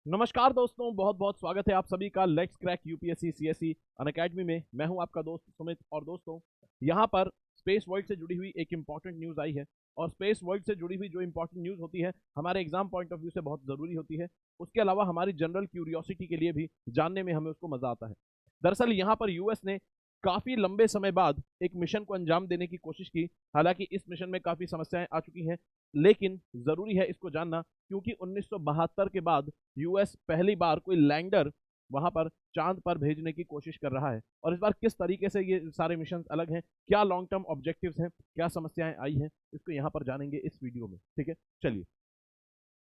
नमस्कार दोस्तों, बहुत बहुत स्वागत है आप सभी का let's crack UPSC CSC Unacademy में। मैं हूं आपका दोस्त सुमित। और दोस्तों, यहां पर स्पेस वर्ल्ड से जुड़ी हुई एक इंपॉर्टेंट न्यूज़ आई है। और स्पेस वर्ल्ड से जुड़ी हुई जो इंपॉर्टेंट न्यूज़ होती है हमारे एग्जाम पॉइंट ऑफ व्यू से बहुत ज़रूरी होती है। उसके अलावा हमारी जनरल क्यूरियोसिटी के लिए भी जानने में हमें उसको मज़ा आता है। दरअसल यहाँ पर यूएस ने काफ़ी लंबे समय बाद एक मिशन को अंजाम देने की कोशिश की। हालांकि इस मिशन में काफ़ी समस्याएं आ चुकी हैं, लेकिन ज़रूरी है इसको जानना, क्योंकि 1972 के बाद यूएस पहली बार कोई लैंडर वहां पर चांद पर भेजने की कोशिश कर रहा है। और इस बार किस तरीके से ये सारे मिशन अलग हैं, क्या लॉन्ग टर्म ऑब्जेक्टिव्स हैं, क्या समस्याएं आई हैं, इसको यहाँ पर जानेंगे इस वीडियो में। ठीक है, चलिए।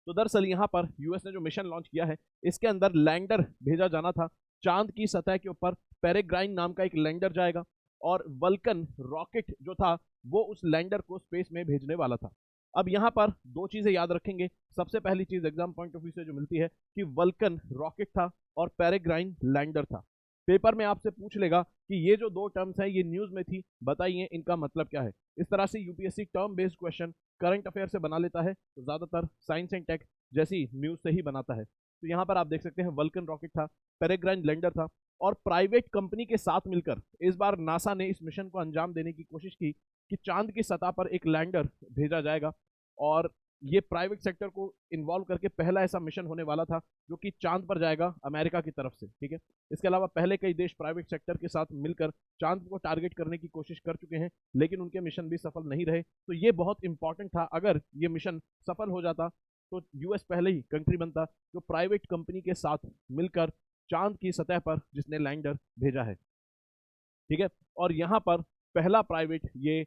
तो दरअसल यहाँ पर यूएस ने जो मिशन लॉन्च किया है, इसके अंदर लैंडर भेजा जाना था। चांद की सतह के ऊपर पेरेग्राइन नाम का एक लैंडर जाएगा, और वल्कन रॉकेट जो था वो उस लैंडर को स्पेस में भेजने वाला था। अब यहाँ पर दो चीजें याद रखेंगे। सबसे पहली चीज एग्जाम पॉइंट ऑफ व्यू से जो मिलती है कि वल्कन रॉकेट था और पेरेग्राइन लैंडर था। पेपर में आपसे पूछ लेगा कि ये जो दो टर्म्स हैं ये न्यूज में थी, बताइए इनका मतलब क्या है। इस तरह से UPSC term based question current affair से बना लेता है, तो ज्यादातर साइंस एंड टेक जैसी न्यूज से ही बनाता है। तो यहाँ पर आप देख सकते हैं वल्कन रॉकेट था, पेरेग्राइन लैंडर था, और प्राइवेट कंपनी के साथ मिलकर इस बार नासा ने इस मिशन को अंजाम देने की कोशिश की कि चांद की सतह पर एक लैंडर भेजा जाएगा। और ये प्राइवेट सेक्टर को इन्वॉल्व करके पहला ऐसा मिशन होने वाला था जो कि चांद पर जाएगा अमेरिका की तरफ से। ठीक है, इसके अलावा पहले कई देश प्राइवेट सेक्टर के साथ मिलकर चांद को टारगेट करने की कोशिश कर चुके हैं, लेकिन उनके मिशन भी सफल नहीं रहे। तो ये बहुत इंपॉर्टेंट था। अगर ये मिशन सफल हो जाता तो यूएस पहले ही कंट्री बनता जो प्राइवेट कंपनी के साथ मिलकर चांद की सतह पर जिसने लैंडर भेजा है। ठीक है, और यहाँ पर पहला प्राइवेट ये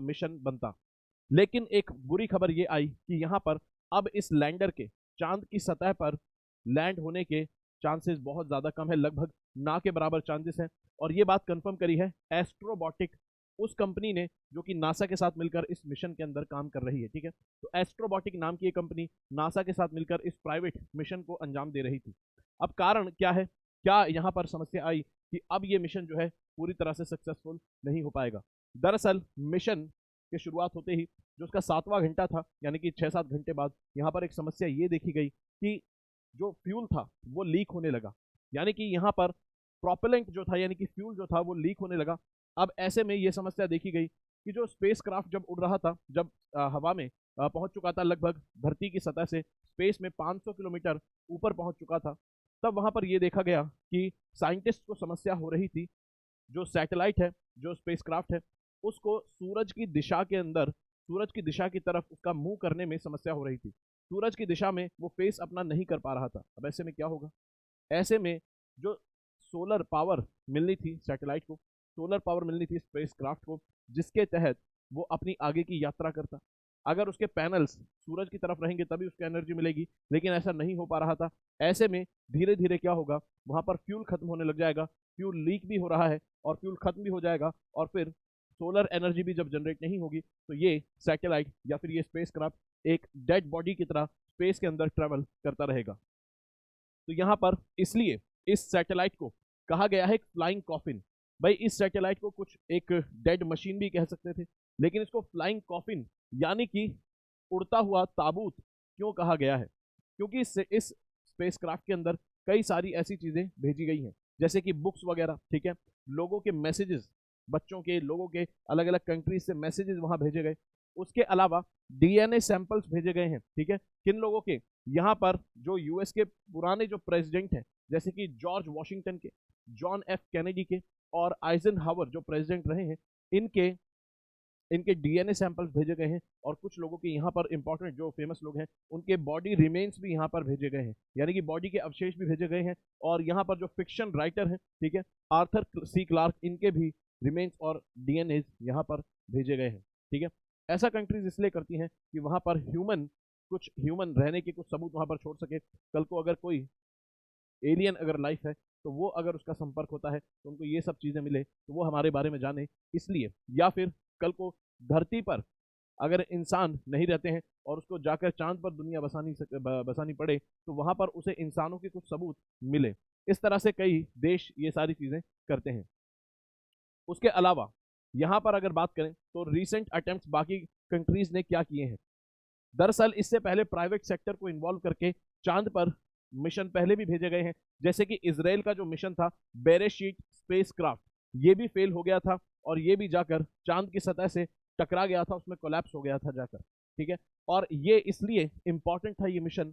मिशन बनता। लेकिन एक बुरी खबर ये आई कि यहाँ पर अब इस लैंडर के चांद की सतह पर लैंड होने के चांसेस बहुत ज़्यादा कम है, लगभग ना के बराबर चांसेस हैं। और ये बात कंफर्म करी है एस्ट्रोबॉटिक, उस कंपनी ने जो कि नासा के साथ मिलकर इस मिशन के अंदर काम कर रही है। ठीक है, तो एस्ट्रोबॉटिक नाम की ये कंपनी नासा के साथ मिलकर इस प्राइवेट मिशन को अंजाम दे रही थी। अब कारण क्या है, क्या यहाँ पर समस्या आई कि अब ये मिशन जो है पूरी तरह से सक्सेसफुल नहीं हो पाएगा। दरअसल मिशन की शुरुआत होते ही जो उसका 7वां घंटा था, यानी कि 6-7 घंटे बाद, यहाँ पर एक समस्या ये देखी गई कि जो फ्यूल था वो लीक होने लगा। यानी कि यहाँ पर प्रोपेलेंट जो था, यानी कि फ्यूल जो था वो लीक होने लगा। अब ऐसे में ये समस्या देखी गई कि जो स्पेस क्राफ्ट जब उड़ रहा था, जब हवा में पहुंच चुका था, लगभग धरती की सतह से स्पेस में 500 किलोमीटर ऊपर पहुंच चुका था, तब वहां पर ये देखा गया कि साइंटिस्ट को समस्या हो रही थी। जो सैटेलाइट है, जो स्पेसक्राफ्ट है, उसको सूरज की दिशा के अंदर, सूरज की दिशा की तरफ उसका मुंह करने में समस्या हो रही थी। सूरज की दिशा में वो फेस अपना नहीं कर पा रहा था। अब ऐसे में क्या होगा? ऐसे में जो सोलर पावर मिलनी थी सैटेलाइट को, सोलर पावर मिलनी थी स्पेसक्राफ्ट को, जिसके तहत वो अपनी आगे की यात्रा करता। अगर उसके पैनल्स सूरज की तरफ रहेंगे तभी उसको एनर्जी मिलेगी, लेकिन ऐसा नहीं हो पा रहा था। ऐसे में धीरे धीरे क्या होगा, वहां पर फ्यूल खत्म होने लग जाएगा, फ्यूल लीक भी हो रहा है और फ्यूल खत्म भी हो जाएगा। और फिर सोलर एनर्जी भी जब जनरेट नहीं होगी तो ये सैटेलाइट या फिर ये स्पेसक्राफ्ट एक डेड बॉडी की तरह स्पेस के अंदर ट्रेवल करता रहेगा। तो यहाँ पर इसलिए इस सैटेलाइट को कहा गया है एक फ्लाइंग कॉफिन। भाई, इस सैटेलाइट को कुछ एक डेड मशीन भी कह सकते थे, लेकिन इसको फ्लाइंग कॉफिन यानी कि उड़ता हुआ ताबूत क्यों कहा गया है? क्योंकि इस स्पेसक्राफ्ट के अंदर कई सारी ऐसी चीजें भेजी गई हैं, जैसे कि बुक्स वगैरह। ठीक है, लोगों के मैसेजेस, बच्चों के, लोगों के अलग अलग कंट्रीज से मैसेजेस वहां भेजे गए। उसके अलावा डीएनए सैंपल्स भेजे गए हैं। ठीक है, किन लोगों के? यहाँ पर जो यूएस के पुराने जो प्रेसिडेंट हैं, जैसे कि जॉर्ज वॉशिंगटन के, जॉन एफ कैनेडी के, और आइजन हावर जो प्रेसिडेंट रहे हैं, इनके इनके डीएनए सैंपल्स भेजे गए हैं। और कुछ लोगों के यहाँ पर इंपॉर्टेंट जो फेमस लोग हैं उनके बॉडी रिमेन्स भी यहाँ पर भेजे गए हैं, यानी कि बॉडी के अवशेष भी भेजे गए हैं। और यहाँ पर जो फिक्शन राइटर हैं, ठीक है, आर्थर सी क्लार्क, इनके भी रिमेन्स और डीएनए यहाँ पर भेजे गए हैं। ठीक है, ऐसा कंट्रीज इसलिए करती हैं कि वहाँ पर कुछ ह्यूमन रहने के कुछ सबूत वहाँ पर छोड़ सके। कल को अगर कोई एलियन अगर लाइफ है तो वो अगर उसका संपर्क होता है तो उनको ये सब चीज़ें मिले, तो वो हमारे बारे में जाने इसलिए। या फिर कल को धरती पर अगर इंसान नहीं रहते हैं और उसको जाकर चांद पर दुनिया बसानी पड़े, तो वहां पर उसे इंसानों के कुछ सबूत मिले। इस तरह से कई देश ये सारी चीजें करते हैं। उसके अलावा यहाँ पर अगर बात करें तो रिसेंट अटेम्प्ट बाकी कंट्रीज ने क्या किए हैं। दरअसल इससे पहले प्राइवेट सेक्टर को इन्वॉल्व करके चांद पर मिशन पहले भी भेजे गए हैं, जैसे कि इजराइल का जो मिशन था बेरेशीट स्पेसक्राफ्ट, ये भी फेल हो गया था और ये भी जाकर चांद की सतह से टकरा गया था, उसमें कोलैप्स हो गया था जाकर। ठीक है, और ये इसलिए इंपॉर्टेंट था ये मिशन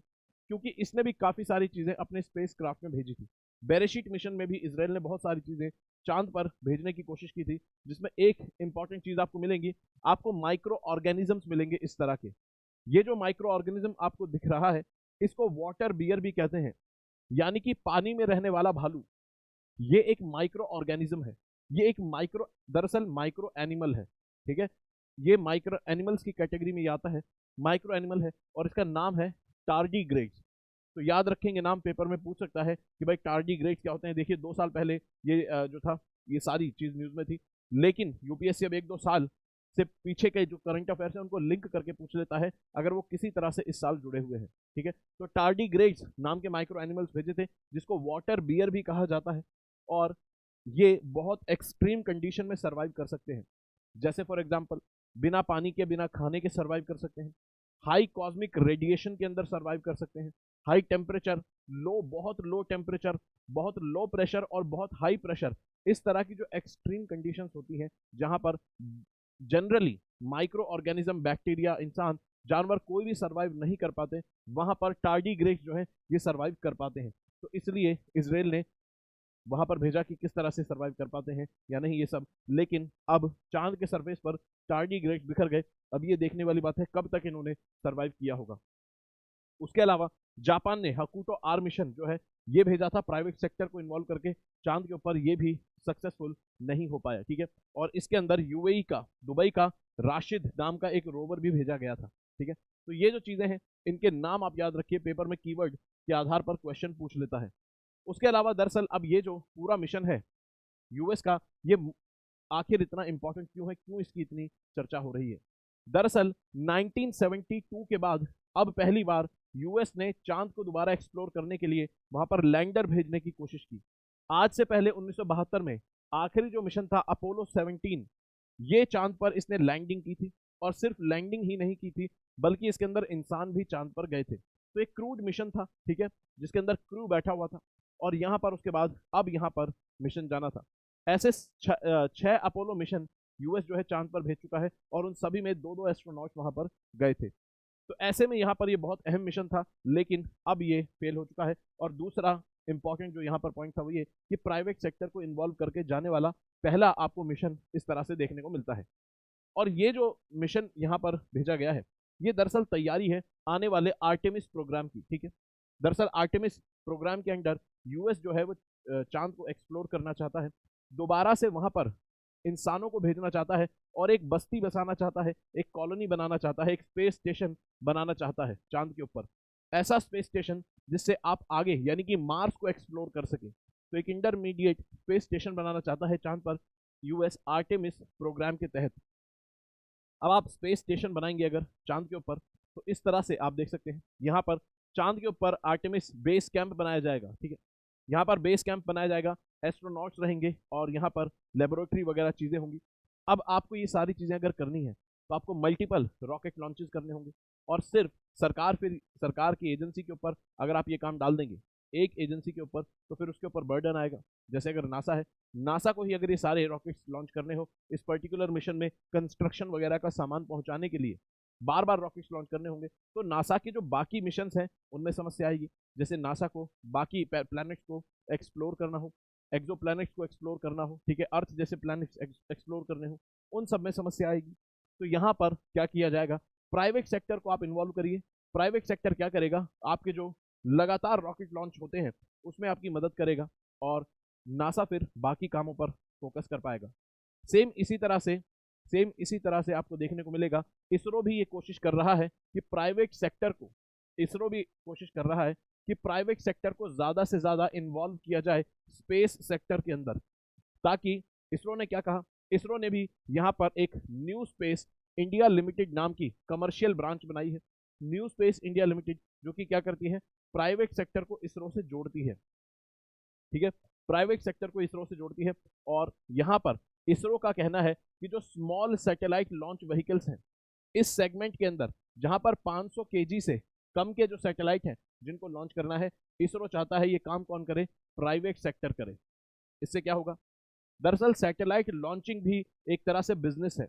क्योंकि इसने भी काफी सारी चीजें अपने स्पेस क्राफ्ट में भेजी थी। बेरेशीट मिशन में भी इसराइल ने बहुत सारी चीजें चांद पर भेजने की कोशिश की थी, जिसमें एक इंपॉर्टेंट चीज आपको मिलेंगी, आपको माइक्रो ऑर्गेनिजम्स मिलेंगे इस तरह के। ये जो माइक्रो ऑर्गेनिज्म आपको दिख रहा है, इसको वाटर बियर भी कहते हैं, यानी कि पानी में रहने वाला भालू। ये एक माइक्रो ऑर्गेनिज्म है, ये एक माइक्रो, दरअसल माइक्रो एनिमल है। ठीक है, ये माइक्रो एनिमल्स की कैटेगरी में आता है, माइक्रो एनिमल है और इसका नाम है टार्डीग्रेड्स। तो याद रखेंगे नाम, पेपर में पूछ सकता है कि भाई टार्डीग्रेड्स क्या होते हैं। देखिए 2 साल पहले ये जो था ये सारी चीज न्यूज में थी, लेकिन यूपीएससी अब 1-2 साल से पीछे के जो करंट अफेयर्स है उनको लिंक करके पूछ लेता है अगर वो किसी तरह से इस साल जुड़े हुए हैं। ठीक है, तो टार्डीग्रेड्स नाम के माइक्रो एनिमल्स भेजे थे, जिसको वाटर बियर भी कहा जाता है, और ये बहुत एक्सट्रीम कंडीशन में सर्वाइव कर सकते हैं। जैसे फॉर एग्जांपल बिना पानी के, बिना खाने के सर्वाइव कर सकते हैं, हाई कॉस्मिक रेडिएशन के अंदर सर्वाइव कर सकते हैं, हाई टेम्परेचर, लो, बहुत लो टेम्परेचर, बहुत लो प्रेशर और बहुत हाई प्रेशर, इस तरह की जो एक्सट्रीम कंडीशंस होती हैं जहां पर जनरली माइक्रो ऑर्गेनिज्म, बैक्टीरिया, इंसान, जानवर कोई भी सर्वाइव नहीं कर पाते, वहां पर टार्डीग्रेड्स जो है ये सर्वाइव कर पाते हैं। तो इसलिए इसराइल ने वहां पर भेजा कि किस तरह से सर्वाइव कर पाते हैं या नहीं ये सब। लेकिन अब चांद के सरफेस पर टार्डीग्रेड्स बिखर गए, अब ये देखने वाली बात है कब तक इन्होंने सर्वाइव किया होगा। उसके अलावा जापान ने हकुटो आर मिशन जो है ये भेजा था प्राइवेट सेक्टर को इन्वॉल्व करके चांद के ऊपर, ये भी सक्सेसफुल नहीं हो पाया। ठीक है, और इसके अंदर यूएई का, दुबई का राशिद नाम का एक रोवर भी भेजा गया था। ठीक है, तो ये जो चीजें हैं इनके नाम आप याद रखिए, पेपर में कीवर्ड के आधार पर क्वेश्चन पूछ लेता है। उसके अलावा दरअसल अब ये जो पूरा मिशन है यूएस का, ये आखिर इतना इंपॉर्टेंट क्यों है, क्यों इसकी इतनी चर्चा हो रही है? दरअसल 1972 के बाद अब पहली बार यूएस ने चांद को दोबारा एक्सप्लोर करने के लिए वहां पर लैंडर भेजने की कोशिश की। आज से पहले 1972 में आखिरी जो मिशन था अपोलो 17, ये चांद पर इसने लैंडिंग की थी, और सिर्फ लैंडिंग ही नहीं की थी बल्कि इसके अंदर इंसान भी चांद पर गए थे। तो एक क्रूड मिशन था, ठीक है, जिसके अंदर क्रू बैठा हुआ था, और यहाँ पर उसके बाद अब यहाँ पर मिशन जाना था। ऐसे 6 अपोलो मिशन यूएस जो है चांद पर भेज चुका है, और उन सभी में 2-2 एस्ट्रोनॉट्स वहां पर गए थे। तो ऐसे में यहाँ पर ये बहुत अहम मिशन था, लेकिन अब ये फेल हो चुका है। और दूसरा इंपॉर्टेंट जो यहाँ पर पॉइंट था वो ये कि प्राइवेट सेक्टर को इन्वॉल्व करके जाने वाला पहला आपको मिशन इस तरह से देखने को मिलता है। और ये जो मिशन यहाँ पर भेजा गया है ये दरअसल तैयारी है आने वाले आर्टेमिस प्रोग्राम की। ठीक है, दरअसल आर्टेमिस प्रोग्राम के अंडर यूएस जो है वो चांद को एक्सप्लोर करना चाहता है, दोबारा से वहां पर इंसानों को भेजना चाहता है, और एक बस्ती बसाना चाहता है, एक कॉलोनी बनाना चाहता है, एक स्पेस स्टेशन बनाना चाहता है चांद के ऊपर। ऐसा स्पेस स्टेशन जिससे आप आगे यानी कि मार्स को एक्सप्लोर कर सके। तो एक इंटरमीडिएट स्पेस स्टेशन बनाना चाहता है चांद पर यूएस आर्टेमिस प्रोग्राम के तहत। अब आप स्पेस स्टेशन बनाएंगे अगर चांद के ऊपर, तो इस तरह से आप देख सकते हैं यहाँ पर चांद के ऊपर आर्टेमिस बेस कैंप बनाया जाएगा। ठीक है, यहाँ पर बेस कैंप बनाया जाएगा, एस्ट्रोनॉट्स रहेंगे और यहाँ पर लेबोरेटरी वगैरह चीज़ें होंगी। अब आपको ये सारी चीज़ें अगर करनी है तो आपको मल्टीपल रॉकेट लॉन्चेस करने होंगे, और सिर्फ सरकार की एजेंसी के ऊपर अगर आप ये काम डाल देंगे, एक एजेंसी के ऊपर, तो फिर उसके ऊपर बर्डन आएगा। जैसे अगर नासा है, नासा को ही अगर ये सारे रॉकेट्स लॉन्च करने हो, इस पर्टिकुलर मिशन में कंस्ट्रक्शन वगैरह का सामान पहुंचाने के लिए बार बार रॉकेट्स लॉन्च करने होंगे, तो नासा के जो बाकी मिशन हैं उनमें समस्या आएगी। जैसे नासा को बाकी प्लैनेट्स को एक्सप्लोर करना हो, एक्सो प्लैनेट्स को एक्सप्लोर करना हो, ठीक है, अर्थ जैसे प्लैनेट्स एक्सप्लोर करने हो, उन सब में समस्या आएगी। तो यहाँ पर क्या किया जाएगा, प्राइवेट सेक्टर को आप इन्वॉल्व करिए। प्राइवेट सेक्टर क्या करेगा, आपके जो लगातार रॉकेट लॉन्च होते हैं उसमें आपकी मदद करेगा, और नासा फिर बाकी कामों पर फोकस कर पाएगा। सेम इसी तरह से आपको देखने को मिलेगा, इसरो भी ये कोशिश कर रहा है कि प्राइवेट सेक्टर को इसरो भी कोशिश कर रहा है कि प्राइवेट सेक्टर को ज़्यादा से ज़्यादा इन्वॉल्व किया जाए स्पेस सेक्टर के अंदर। ताकि इसरो ने क्या कहा, इसरो ने भी यहाँ पर एक न्यू स्पेस इंडिया लिमिटेड नाम की कमर्शियल ब्रांच बनाई है। न्यू स्पेस इंडिया लिमिटेड जो कि क्या करती है, प्राइवेट सेक्टर को इसरो से जोड़ती है। ठीक है, प्राइवेट सेक्टर को इसरो से जोड़ती है, और यहाँ पर इसरो का कहना है कि जो स्मॉल सैटेलाइट लॉन्च व्हीकल्स हैं इस सेगमेंट के अंदर, जहां पर 500 केजी से कम के जो सैटेलाइट हैं जिनको लॉन्च करना है। इसरो चाहता है ये काम कौन करे? प्राइवेट सेक्टर करे। इससे क्या होगा? दरअसल सैटेलाइट लॉन्चिंग भी एक तरह से बिजनेस है।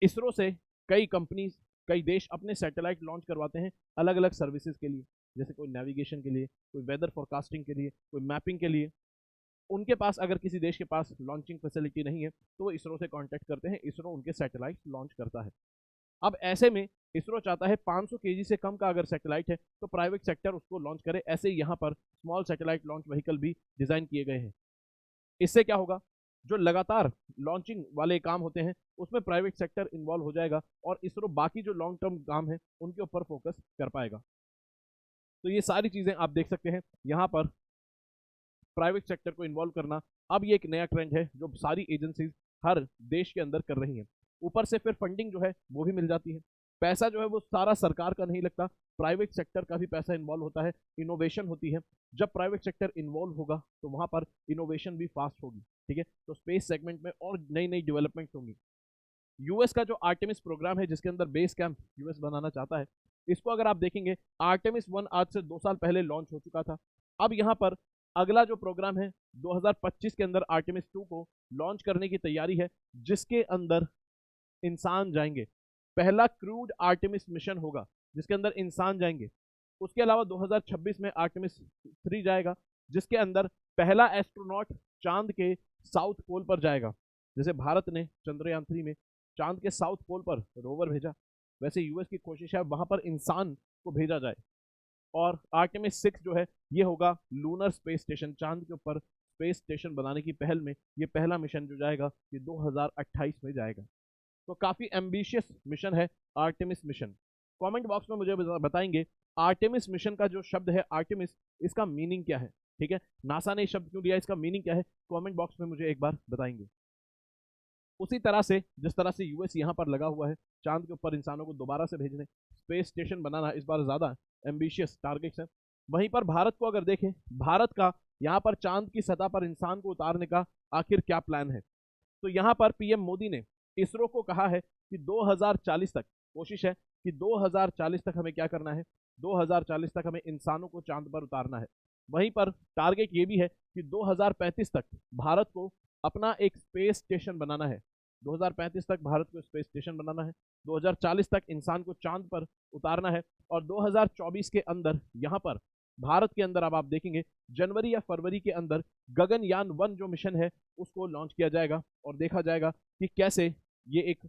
इसरो से कई कंपनी, कई देश अपने सैटेलाइट लॉन्च करवाते हैं अलग अलग सर्विसेज के लिए, जैसे कोई नेविगेशन के लिए, कोई वेदर फोरकास्टिंग के लिए, कोई मैपिंग के लिए। उनके पास अगर किसी देश के पास लॉन्चिंग फैसिलिटी नहीं है तो वो इसरो से कांटेक्ट करते हैं, इसरो उनके सैटेलाइट लॉन्च करता है। अब ऐसे में इसरो चाहता है 500 केजी से कम का अगर सैटेलाइट है तो प्राइवेट सेक्टर उसको लॉन्च करे। ऐसे ही यहाँ पर स्मॉल सैटेलाइट लॉन्च व्हीकल भी डिजाइन किए गए हैं। इससे क्या होगा? जो लगातार लॉन्चिंग वाले काम होते हैं उसमें प्राइवेट सेक्टर इन्वॉल्व हो जाएगा और इसरो बाकी जो लॉन्ग टर्म काम है उनके ऊपर फोकस कर पाएगा। तो ये सारी चीजें आप देख सकते हैं यहाँ पर प्राइवेट सेक्टर को इन्वॉल्व करना अब ये एक नया ट्रेंड है जो सारी एजेंसीज हर देश के अंदर कर रही हैं। ऊपर से फिर फंडिंग जो है वो भी मिल जाती है। पैसा जो है वो सारा सरकार का नहीं लगता, प्राइवेट सेक्टर का भी पैसा इन्वॉल्व होता है, इनोवेशन होती है। जब प्राइवेट सेक्टर इन्वॉल्व होगा तो वहां पर इनोवेशन भी फास्ट होगी। ठीक है, तो स्पेस सेगमेंट में और नई नई डेवलपमेंट होंगी। यूएस का जो आर्टेमिस प्रोग्राम है जिसके अंदर बेस कैंप यूएस बनाना चाहता है, इसको अगर आप देखेंगे आर्टेमिस 1 आज से 2 साल पहले लॉन्च हो चुका था। अब यहाँ पर अगला जो प्रोग्राम है 2025 के अंदर आर्टेमिस 2 को लॉन्च करने की तैयारी है, जिसके अंदर इंसान जाएंगे। पहला क्रूड आर्टेमिस मिशन होगा जिसके अंदर इंसान जाएंगे। उसके अलावा 2026 में आर्टेमिस 3 जाएगा जिसके अंदर पहला एस्ट्रोनॉट चांद के साउथ पोल पर जाएगा। जैसे भारत ने चंद्रयान 3 में चांद के साउथ पोल पर रोवर भेजा, वैसे यूएस की कोशिश है वहां पर इंसान को भेजा जाए। और आर्टेमिस 6 जो है ये होगा लूनर स्पेस स्टेशन, चांद के ऊपर स्पेस स्टेशन बनाने की पहल में ये पहला मिशन जो जाएगा ये 2028 में जाएगा। तो काफी एम्बिशियस मिशन है आर्टेमिस मिशन। कमेंट बॉक्स में मुझे बताएंगे आर्टेमिस मिशन का जो शब्द है आर्टेमिस, इसका मीनिंग क्या है। ठीक है, नासा ने शब्द क्यों दिया, इसका मीनिंग क्या है, कमेंट बॉक्स में मुझे एक बार बताएंगे। उसी तरह से जिस तरह से यूएस यहाँ पर लगा हुआ है चांद के ऊपर इंसानों को दोबारा से भेजने, स्पेस स्टेशन बनाना इस बार ज्यादा एम्बिशियस टारगेट्स है। वहीं पर भारत को अगर देखें, भारत का यहाँ पर चांद की सतह पर इंसान को उतारने का आखिर क्या प्लान है। तो यहाँ पर पीएम मोदी ने इसरो को कहा है कि 2040 तक कोशिश है कि 2040 तक हमें क्या करना है, 2040 तक हमें इंसानों को चांद पर उतारना है। वहीं पर टारगेट ये भी है कि 2035 तक भारत को अपना एक स्पेस स्टेशन बनाना है। 2035 तक भारत को स्पेस स्टेशन बनाना है, 2040 तक इंसान को चांद पर उतारना है और 2024 के अंदर यहाँ पर भारत के अंदर अब आप देखेंगे जनवरी या फरवरी के अंदर गगनयान 1 जो मिशन है उसको लॉन्च किया जाएगा और देखा जाएगा कि कैसे ये एक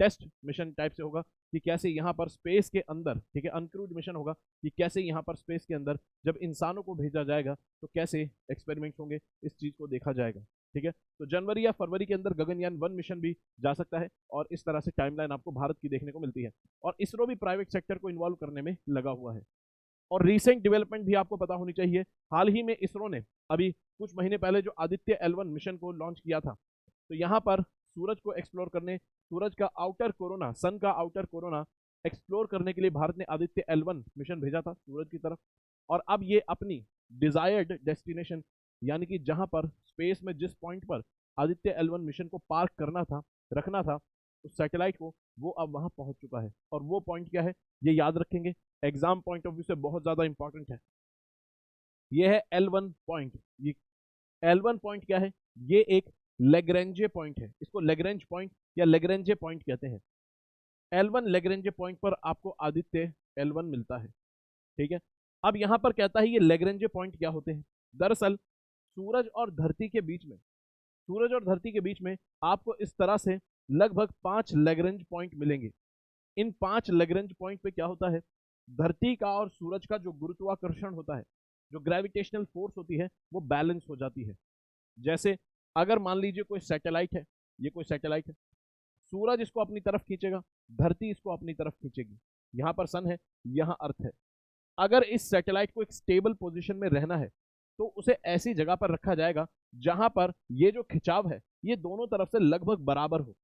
टेस्ट मिशन टाइप से होगा कि कैसे यहाँ पर स्पेस के अंदर, ठीक है, अनक्रूड मिशन होगा कि कैसे यहाँ पर स्पेस के अंदर जब इंसानों को भेजा जाएगा तो कैसे एक्सपेरिमेंट्स होंगे, इस चीज़ को देखा जाएगा। ठीक है, तो जनवरी या फरवरी के अंदर गगनयान 1 मिशन भी जा सकता है और इस तरह से टाइमलाइन आपको भारत की देखने को मिलती है। और इसरो भी प्राइवेट सेक्टर को इन्वॉल्व करने में लगा हुआ है। और रीसेंट डेवलपमेंट भी आपको पता होनी चाहिए, हाल ही में इसरो ने अभी कुछ महीने पहले जो आदित्य L1 मिशन को लॉन्च किया था, तो यहाँ पर सूरज को एक्सप्लोर करने, सूरज का आउटर कोरोना, सन का आउटर कोरोना एक्सप्लोर करने के लिए भारत ने आदित्य L1 मिशन भेजा था सूरज की तरफ। और अब ये अपनी डिजायर्ड डेस्टिनेशन, यानी कि जहां पर स्पेस में जिस पॉइंट पर आदित्य L1 मिशन को पार्क करना था, रखना था उस सैटेलाइट को, वो अब वहां पहुंच चुका है। और वो पॉइंट क्या है ये याद रखेंगे, एग्जाम पॉइंट ऑफ व्यू से बहुत ज्यादा इंपॉर्टेंट है। ये है L1 पॉइंट। ये L1 पॉइंट क्या है, ये एक लेग्रेंजे पॉइंट है, इसको लेग्रेंज पॉइंट या लेग्रेंजे पॉइंट कहते हैं। L1 लेग्रेंजे पॉइंट पर आपको आदित्य L1 मिलता है। ठीक है, अब यहां पर कहता है ये लेग्रेंजे पॉइंट क्या होते हैं। दरअसल सूरज और धरती के बीच में, सूरज और धरती के बीच में आपको इस तरह से लगभग 5 लेग्रेंज पॉइंट मिलेंगे। इन 5 लेग्रेंज पॉइंट पे क्या होता है, धरती का और सूरज का जो गुरुत्वाकर्षण होता है, जो ग्रेविटेशनल फोर्स होती है, वो बैलेंस हो जाती है। जैसे अगर मान लीजिए कोई सैटेलाइट है, ये कोई सैटेलाइट है, सूरज इसको अपनी तरफ खींचेगा, धरती इसको अपनी तरफ खींचेगी। यहाँ पर सन है, यहाँ अर्थ है। अगर इस सैटेलाइट को एक स्टेबल पोजीशन में रहना है तो उसे ऐसी जगह पर रखा जाएगा जहां पर ये जो खिंचाव है ये दोनों तरफ से लगभग बराबर हो।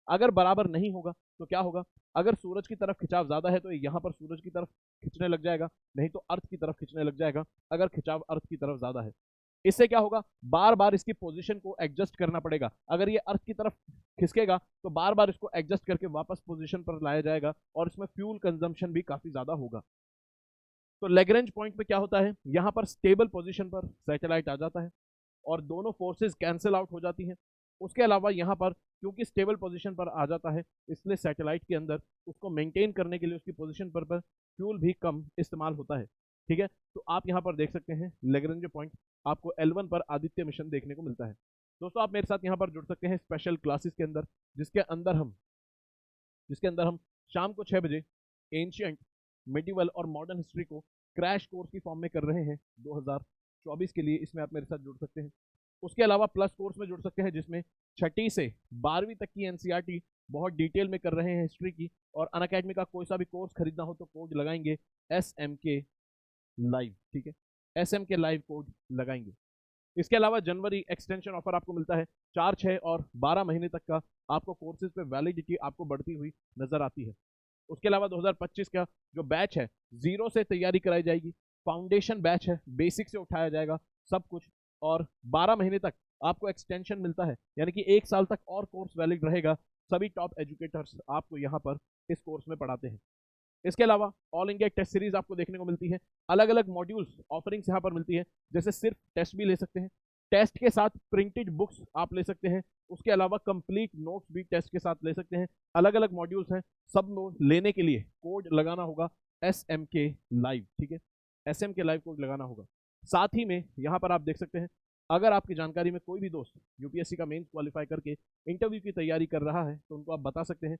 अगर बराबर नहीं होगा तो क्या होगा, अगर सूरज की तरफ खिंचाव ज्यादा है तो यहाँ पर सूरज की तरफ खींचने लग जाएगा, नहीं तो अर्थ की तरफ खींचने लग जाएगा अगर खिंचाव अर्थ की तरफ ज्यादा है। इससे क्या होगा, बार बार इसकी पोजीशन को एडजस्ट करना पड़ेगा। अगर ये अर्थ की तरफ खिसकेगा तो बार बार इसको एडजस्ट करके वापस पोजीशन पर लाया जाएगा और इसमें फ्यूल कंजम्पशन भी काफी ज्यादा होगा। तो लेग्रेंज पॉइंट पे क्या होता है, यहाँ पर स्टेबल पोजीशन पर सैटेलाइट आ जाता है और दोनों फोर्सेस कैंसिल आउट हो जाती हैं। उसके अलावा यहाँ पर क्योंकि स्टेबल पोजीशन पर आ जाता है, इसलिए सैटेलाइट के अंदर उसको मेंटेन करने के लिए उसकी पोजीशन पर फ्यूल भी कम इस्तेमाल होता है। ठीक है, तो आप यहाँ पर देख सकते हैं लेग्रेंज पॉइंट आपको L1 पर आदित्य मिशन देखने को मिलता है। दोस्तों आप मेरे साथ यहाँ पर जुड़ सकते हैं स्पेशल क्लासेस के अंदर, जिसके अंदर हम शाम को 6 बजे एंशियंट, मिडिवल और मॉडर्न हिस्ट्री को क्रैश कोर्स की फॉर्म में कर रहे हैं 2024 के लिए। इसमें आप मेरे साथ जुड़ सकते हैं। उसके अलावा प्लस कोर्स में जुड़ सकते हैं, जिसमें 6ठी से 12वीं तक की एनसीईआरटी बहुत डिटेल में कर रहे हैं हिस्ट्री की। और अनअकैडमी का कोई सा भी कोर्स खरीदना हो तो कोड लगाएंगे SMK लाइव। ठीक है, SMK लाइव कोड लगाएंगे। इसके अलावा जनवरी एक्सटेंशन ऑफर आपको मिलता है 4, 6 और 12 महीने तक का। आपको कोर्सेज पे वैलिडिटी आपको बढ़ती हुई नजर आती है। उसके अलावा 2025 का जो बैच है, जीरो से तैयारी कराई जाएगी। फाउंडेशन बैच है, बेसिक से उठाया जाएगा सब कुछ। और 12 महीने तक आपको एक्सटेंशन मिलता है, यानी कि 1 साल तक और कोर्स वैलिड रहेगा। सभी टॉप एजुकेटर्स आपको यहाँ पर इस कोर्स में पढ़ाते हैं। इसके अलावा ऑल इंडिया टेस्ट सीरीज आपको देखने को मिलती है। अलग अलग मॉड्यूल्स ऑफरिंग्स यहाँ पर मिलती है, जैसे सिर्फ टेस्ट भी ले सकते हैं, टेस्ट के साथ प्रिंटेड बुक्स आप ले सकते हैं। उसके अलावा कंप्लीट नोट्स भी टेस्ट के साथ ले सकते हैं। अलग अलग मॉड्यूल्स हैं, सब लेने के लिए कोड लगाना होगा SMK लाइव। ठीक है, SMK लाइव कोड लगाना होगा। साथ ही में यहाँ पर आप देख सकते हैं, अगर आपकी जानकारी में कोई भी दोस्त यूपीएससी का मेंस क्वालिफाई करके इंटरव्यू की तैयारी कर रहा है तो उनको आप बता सकते हैं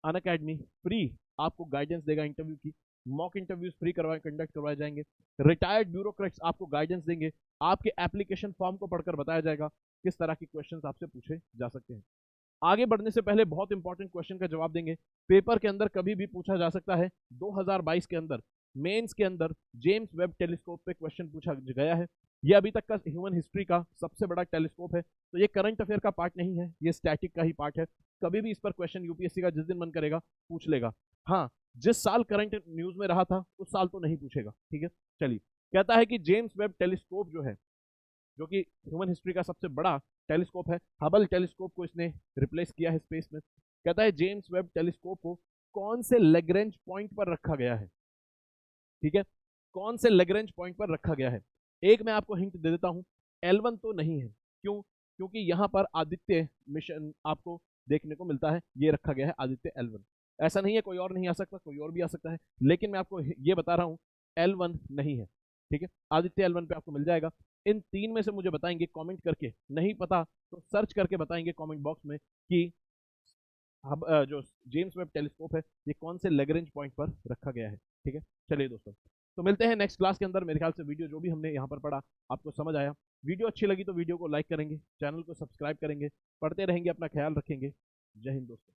अनअकैडमी फ्री आपको गाइडेंस देगा इंटरव्यू की। मॉक इंटरव्यूज फ्री कंडक्ट करवाए जाएंगे। रिटायर्ड ब्यूरोक्रेट्स आपको गाइडेंस देंगे। आपके एप्लीकेशन फॉर्म को पढ़कर बताया जाएगा किस तरह के क्वेश्चंस आपसे पूछे जा सकते हैं। आगे बढ़ने से पहले बहुत इंपॉर्टेंट क्वेश्चन का जवाब देंगे। पेपर के अंदर कभी भी पूछा जा सकता है। 2022 के अंदर मेंस के अंदर जेम्स वेब टेलीस्कोप पे क्वेश्चन पूछा गया है। ये अभी तक का ह्यूमन हिस्ट्री का सबसे बड़ा टेलीस्कोप है, तो ये करंट अफेयर का पार्ट नहीं है, ये स्टैटिक का ही पार्ट है। कभी भी इस पर क्वेश्चन यूपीएससी का जिस दिन मन करेगा पूछ लेगा। हाँ, जिस साल करंट न्यूज में रहा था उस साल तो नहीं पूछेगा। ठीक है, चलिए। कहता है कि जेम्स वेब टेलीस्कोप जो है, जो कि ह्यूमन हिस्ट्री का सबसे बड़ा टेलीस्कोप है, हबल टेलीस्कोप को इसने रिप्लेस किया है स्पेस में। कहता है जेम्स वेब टेलीस्कोप को कौन से लेग्रेंज पॉइंट पर रखा गया है। ठीक है, कौन से लेग्रेंज पॉइंट पर रखा गया है। एक मैं आपको हिंट दे देता हूं, L1 तो नहीं है। क्यों? क्योंकि यहां पर आदित्य मिशन आपको देखने को मिलता है, ये रखा गया है आदित्य L1। ऐसा नहीं है कोई और नहीं आ सकता, कोई और भी आ सकता है, लेकिन मैं आपको ये बता रहा हूं L1 नहीं है। ठीक है, आदित्य L1 पे आपको मिल जाएगा। इन 3 में से मुझे बताएंगे कमेंट करके, नहीं पता तो सर्च करके बताएंगे कमेंट बॉक्स में कि जो जेम्स वेब टेलीस्कोप है ये कौन से लेग्रेंज पॉइंट पर रखा गया है। ठीक है, चलिए दोस्तों, तो मिलते हैं नेक्स्ट क्लास के अंदर। मेरे ख्याल से वीडियो जो भी हमने यहाँ पर पढ़ा आपको समझ आया। वीडियो अच्छी लगी तो वीडियो को लाइक करेंगे, चैनल को सब्सक्राइब करेंगे, पढ़ते रहेंगे, अपना ख्याल रखेंगे। जय हिंद दोस्तों।